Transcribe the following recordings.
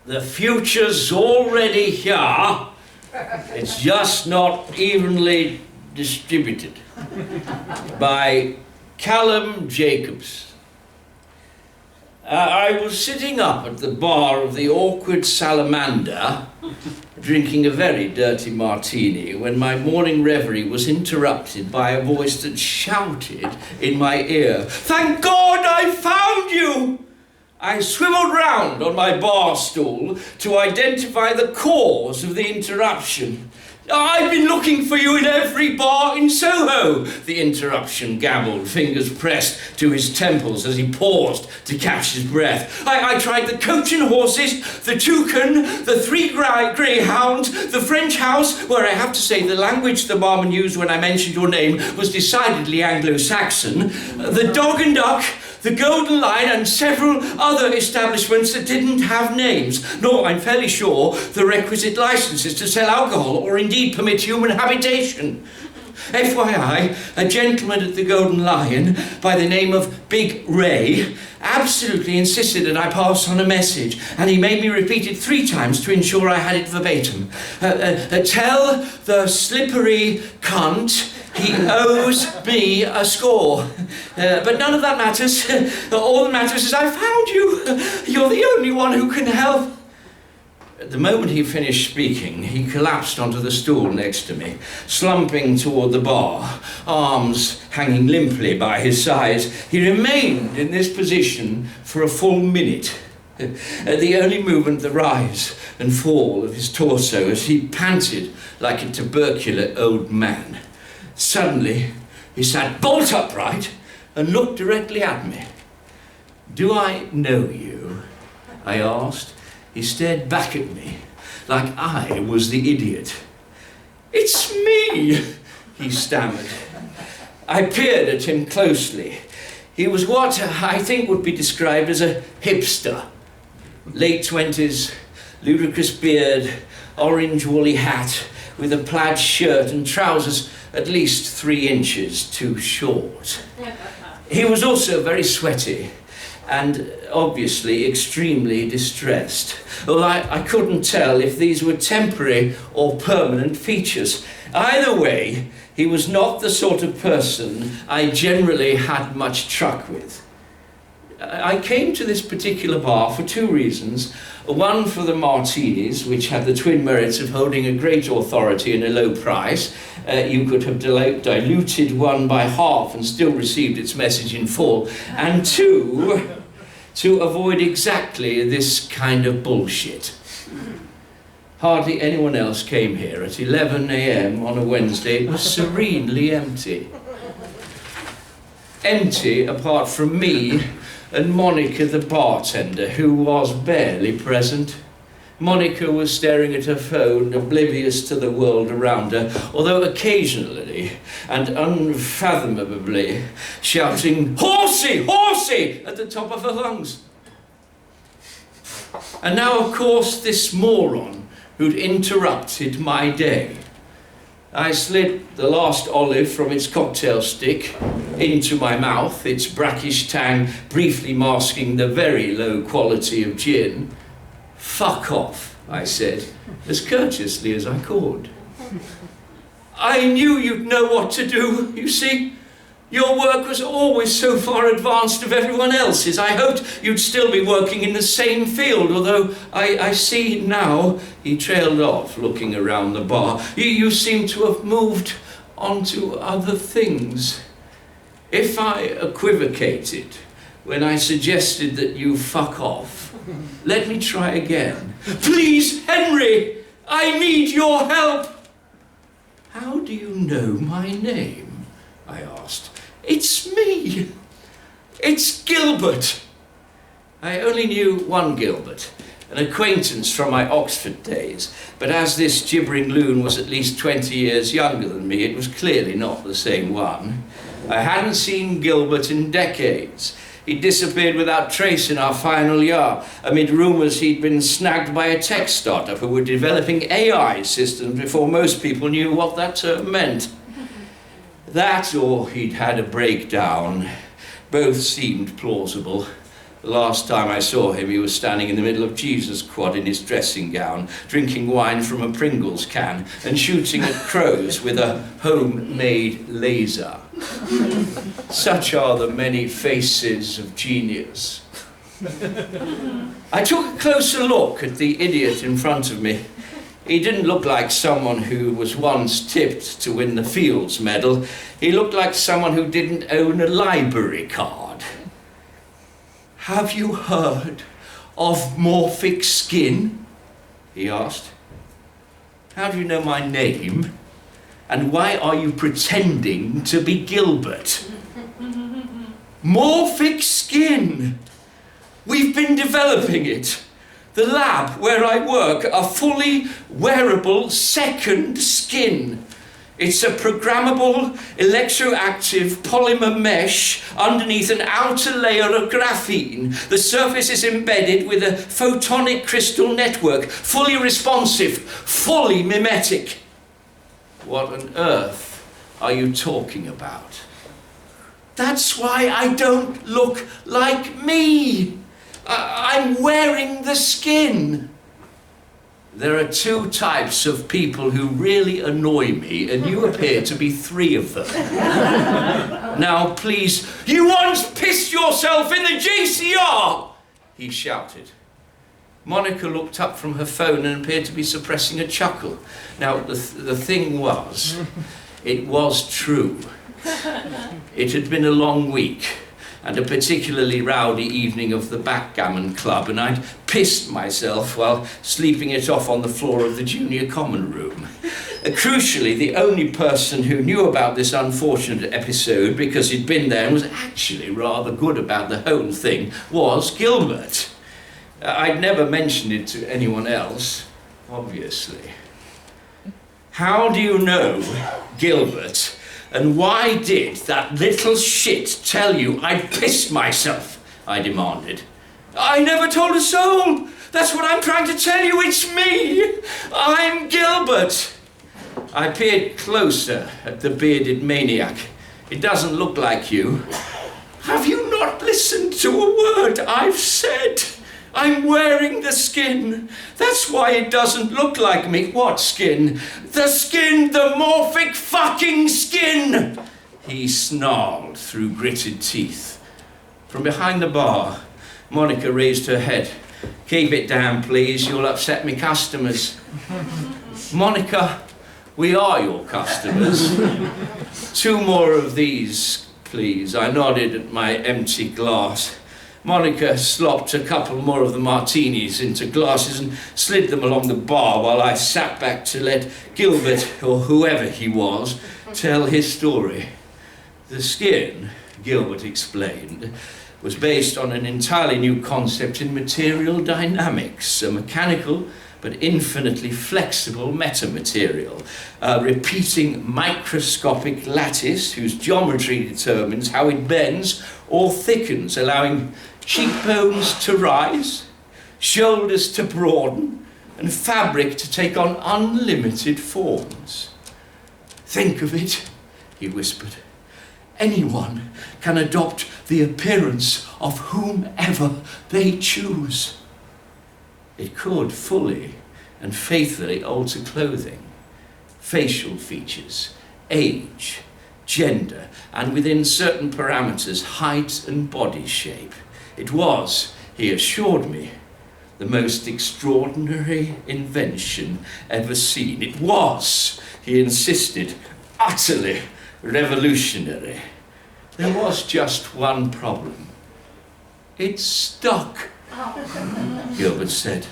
The future's already here. It's just not evenly distributed. By Callum Jacobs. I was sitting up at the bar of the Awkward Salamander, drinking a very dirty martini, when my morning reverie was interrupted by a voice that shouted in my ear, "Thank God I found you!" I swiveled round on my bar stool to identify the cause of the interruption. "I've been looking for you in every bar in Soho," the interruption gabbled, fingers pressed to his temples as he paused to catch his breath. I tried the Coach and Horses, the Toucan, the Three Greyhounds, the French House, where I have to say the language the barman used when I mentioned your name was decidedly Anglo-Saxon, the Dog and Duck, the Golden Lion, and several other establishments that didn't have names, nor, I'm fairly sure, the requisite licenses to sell alcohol or indeed permit human habitation. FYI, a gentleman at the Golden Lion by the name of Big Ray absolutely insisted that I pass on a message, and he made me repeat it 3 times to ensure I had it verbatim. Tell the slippery cunt he owes me a score. But none of that matters. All that matters is I found you. You're the only one who can help. At the moment he finished speaking, he collapsed onto the stool next to me, slumping toward the bar, arms hanging limply by his sides. He remained in this position for a full minute, the only movement the rise and fall of his torso as he panted like a tubercular old man. Suddenly, he sat bolt upright and looked directly at me. "Do I know you?" I asked. He stared back at me like I was the idiot. "It's me," he stammered. I peered at him closely. He was what I think would be described as a hipster. Late 20s, ludicrous beard, orange woolly hat, with a plaid shirt and trousers at least 3 inches too short. He was also very sweaty and obviously extremely distressed, although I couldn't tell if these were temporary or permanent features. Either way, he was not the sort of person I generally had much truck with. I came to this particular bar for 2 reasons. One for the martinis, which had the twin merits of holding a great authority and a low price. You could have diluted one by half and still received its message in full. And 2, to avoid exactly this kind of bullshit. Hardly anyone else came here at 11 a.m. on a Wednesday. It was serenely empty. Empty apart from me and Monica the bartender, who was barely present. Monica was staring at her phone, oblivious to the world around her, although occasionally and unfathomably shouting, "Horsey! Horsey!" at the top of her lungs. And now, of course, this moron who'd interrupted my day. I slid the last olive from its cocktail stick into my mouth, its brackish tang briefly masking the very low quality of gin. "Fuck off," I said, as courteously as I could. "I knew you'd know what to do, you see. Your work was always so far advanced of everyone else's. I hoped you'd still be working in the same field, although I see now," he trailed off, looking around the bar, you seem to have moved on to other things. If I equivocated when I suggested that you fuck off, let me try again. "Please, Henry, I need your help." "How do you know my name?" I asked. "It's me. It's Gilbert." I only knew one Gilbert, an acquaintance from my Oxford days, but as this gibbering loon was at least 20 years younger than me, it was clearly not the same one. I hadn't seen Gilbert in decades. He disappeared without trace in our final year, amid rumours he'd been snagged by a tech startup who were developing AI systems before most people knew what that term meant. That or he'd had a breakdown. Both seemed plausible. The last time I saw him, he was standing in the middle of Jesus Quad in his dressing gown, drinking wine from a Pringles can and shooting at crows with a homemade laser. Such are the many faces of genius. I took a closer look at the idiot in front of me. He didn't look like someone who was once tipped to win the Fields Medal. He looked like someone who didn't own a library card. "Have you heard of morphic skin?" he asked. "How do you know my name? And why are you pretending to be Gilbert?" Morphic skin! We've been developing it. The lab where I work, a fully wearable second skin. It's a programmable, electroactive polymer mesh underneath an outer layer of graphene. The surface is embedded with a photonic crystal network, fully responsive, fully mimetic. What on earth are you talking about? That's why I don't look like me. I'm wearing the skin. There are two types of people who really annoy me, and you appear to be three of them. Now, please, you once pissed yourself in the JCR, he shouted. Monica looked up from her phone and appeared to be suppressing a chuckle. Now, the thing was, it was true. It had been a long week, and a particularly rowdy evening of the backgammon club, and I'd pissed myself while sleeping it off on the floor of the junior common room. Crucially, the only person who knew about this unfortunate episode, because he'd been there and was actually rather good about the whole thing, was Gilbert. I'd never mentioned it to anyone else, obviously. "How do you know Gilbert? And why did that little shit tell you I'd pissed myself?" I demanded. "I never told a soul. That's what I'm trying to tell you. It's me. I'm Gilbert." I peered closer at the bearded maniac. "It doesn't look like you." "Have you not listened to a word I've said? I'm wearing the skin. That's why it doesn't look like me." "What skin?" "The skin, the morphic fucking skin!" he snarled through gritted teeth. From behind the bar, Monica raised her head. "Keep it down, please. You'll upset me customers." "Monica, we are your customers." "Two more of these, please." I nodded at my empty glass. Monica slopped a couple more of the martinis into glasses and slid them along the bar while I sat back to let Gilbert, or whoever he was, tell his story. The skin, Gilbert explained, was based on an entirely new concept in material dynamics, a mechanical but infinitely flexible metamaterial, a repeating microscopic lattice whose geometry determines how it bends or thickens, allowing cheekbones to rise, shoulders to broaden, and fabric to take on unlimited forms. "Think of it," he whispered. "Anyone can adopt the appearance of whomever they choose." It could fully and faithfully alter clothing, facial features, age, gender, and within certain parameters, height and body shape. It was, he assured me, the most extraordinary invention ever seen. It was, he insisted, utterly revolutionary. There was just one problem. "It's stuck," Gilbert said.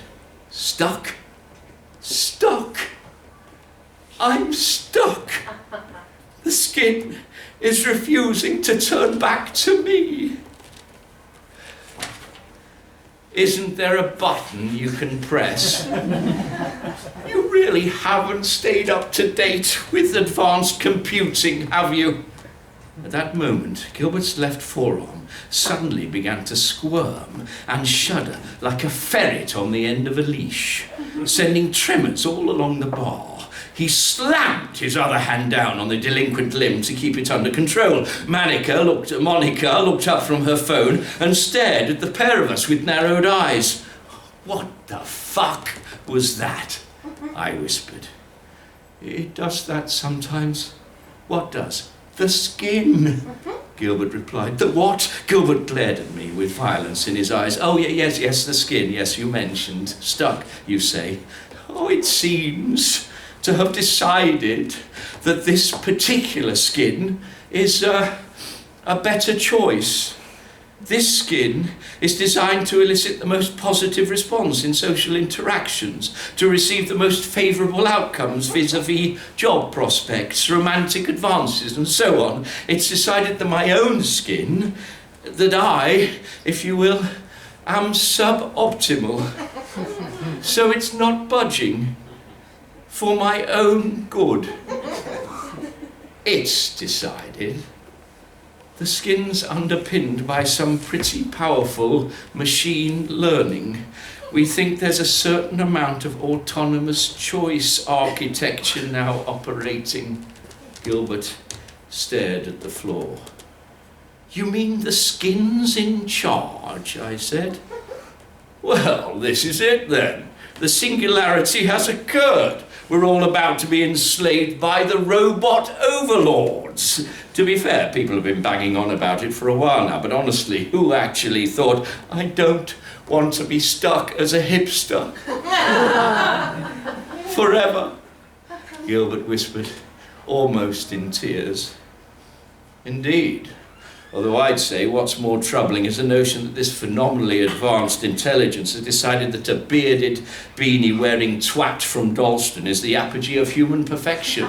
"Stuck? Stuck? I'm stuck. The skin is refusing to turn back to me." "Isn't there a button you can press?" "You really haven't stayed up to date with advanced computing, have you?" At that moment, Gilbert's left forearm suddenly began to squirm and shudder like a ferret on the end of a leash, sending tremors all along the bar. He slammed his other hand down on the delinquent limb to keep it under control. Monica looked up from her phone and stared at the pair of us with narrowed eyes. "What the fuck was that?" I whispered. "It does that sometimes." "What does?" "The skin," Gilbert replied. "The what?" Gilbert glared at me with violence in his eyes. "Oh, yes, the skin. Yes, you mentioned. Stuck, you say." "Oh, it seems to have decided that this particular skin is a better choice. This skin is designed to elicit the most positive response in social interactions, to receive the most favourable outcomes vis-à-vis job prospects, romantic advances, and so on. It's decided that my own skin, that I, if you will, am suboptimal. So it's not budging for my own good. It's decided. The skin's underpinned by some pretty powerful machine learning. We think there's a certain amount of autonomous choice architecture now operating." Gilbert stared at the floor. "You mean the skin's in charge?" I said. "Well, this is it then. The singularity has occurred. We're all about to be enslaved by the robot overlords." To be fair, people have been banging on about it for a while now, but honestly, who actually thought, "I don't want to be stuck as a hipster forever," Gilbert whispered, almost in tears. "Indeed. Although I'd say what's more troubling is the notion that this phenomenally advanced intelligence has decided that a bearded, beanie-wearing twat from Dalston is the apogee of human perfection."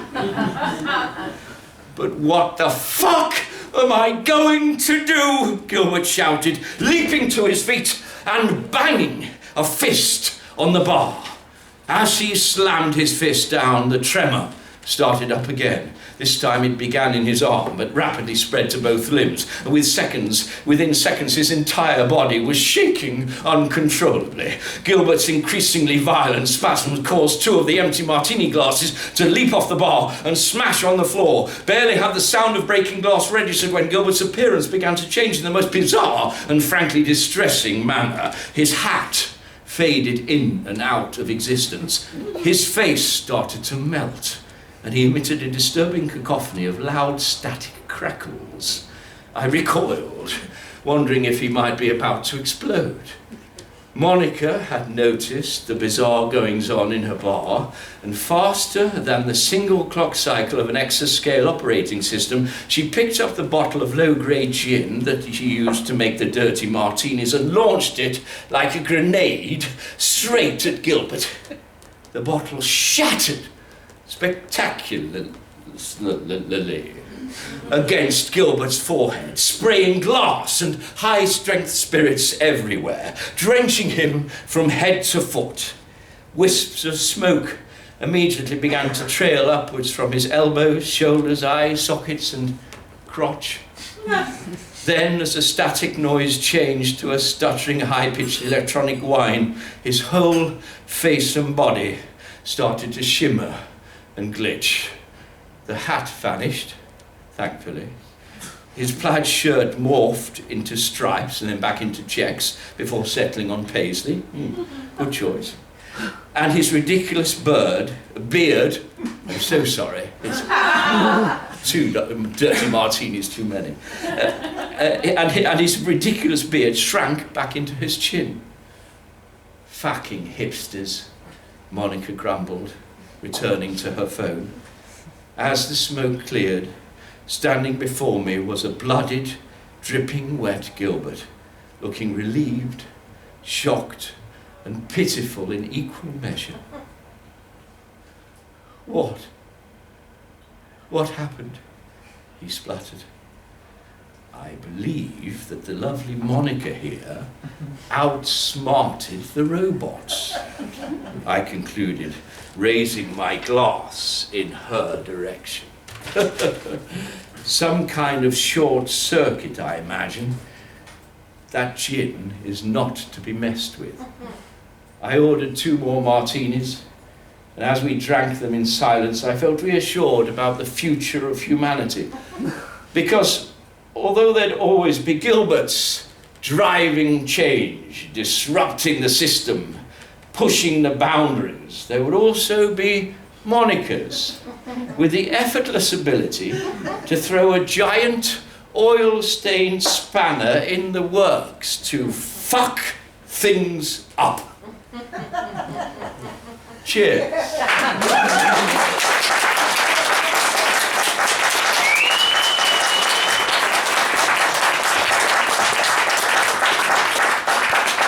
"But what the fuck am I going to do?" Gilbert shouted, leaping to his feet and banging a fist on the bar. As he slammed his fist down, the tremor started up again. This time it began in his arm, but rapidly spread to both limbs. Within seconds, his entire body was shaking uncontrollably. Gilbert's increasingly violent spasms caused two of the empty martini glasses to leap off the bar and smash on the floor. Barely had the sound of breaking glass registered when Gilbert's appearance began to change in the most bizarre and frankly distressing manner. His hat faded in and out of existence. His face started to melt, and he emitted a disturbing cacophony of loud static crackles. I recoiled, wondering if he might be about to explode. Monica had noticed the bizarre goings-on in her bar, and faster than the single clock cycle of an exascale operating system, she picked up the bottle of low-grade gin that she used to make the dirty martinis and launched it like a grenade straight at Gilbert. The bottle shattered spectacularly against Gilbert's forehead, spraying glass and high-strength spirits everywhere, drenching him from head to foot. Wisps of smoke immediately began to trail upwards from his elbows, shoulders, eye sockets, and crotch. Then, as the static noise changed to a stuttering, high-pitched electronic whine, his whole face and body started to shimmer and glitch. The hat vanished, thankfully. His plaid shirt morphed into stripes and then back into checks before settling on paisley. Good choice. And his ridiculous beard, I'm so sorry, it's two dirty martinis too many. And his ridiculous beard shrank back into his chin. "Fucking hipsters," Monica grumbled, returning to her phone. As the smoke cleared, standing before me was a blooded, dripping wet Gilbert, looking relieved, shocked, and pitiful in equal measure. What happened?" he spluttered. "I believe that the lovely Monica here outsmarted the robots," I concluded, raising my glass in her direction. "Some kind of short circuit, I imagine. That gin is not to be messed with." I ordered 2 more martinis And as we drank them in silence, I felt reassured about the future of humanity. Because although there'd always be Gilberts driving change, disrupting the system, pushing the boundaries, there would also be Monicas with the effortless ability to throw a giant oil-stained spanner in the works to fuck things up. Cheers.